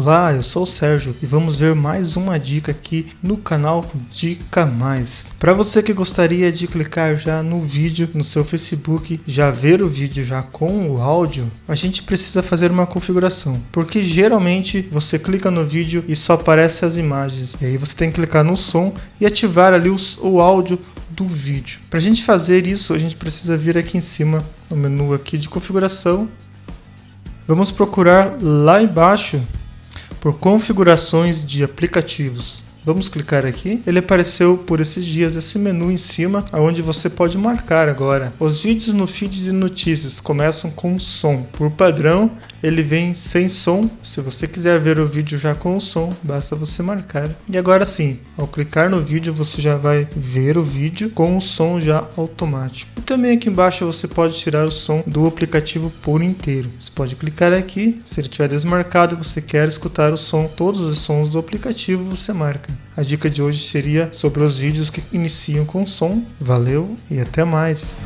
Olá, eu sou o Sérgio e vamos ver mais uma dica aqui no canal Dica Mais. Para você que gostaria de clicar já no vídeo no seu Facebook, já ver o vídeo já com o áudio, a gente precisa fazer uma configuração, porque geralmente você clica no vídeo e só aparece as imagens, e aí você tem que clicar no som e ativar ali o áudio do vídeo. Para a gente fazer isso, a gente precisa vir aqui em cima no menu aqui de configuração. Vamos procurar lá embaixo por configurações de aplicativos. Vamos clicar aqui. Ele apareceu por esses dias esse menu em cima, onde você pode marcar agora. Os vídeos no feed de notícias começam com som. Por padrão, ele vem sem som. Se você quiser ver o vídeo já com o som, basta você marcar. E agora sim, ao clicar no vídeo, você já vai ver o vídeo com o som já automático. E também aqui embaixo você pode tirar o som do aplicativo por inteiro. Você pode clicar aqui. Se ele estiver desmarcado e você quer escutar o som, todos os sons do aplicativo, você marca. A dica de hoje seria sobre os vídeos que iniciam com som. Valeu e até mais!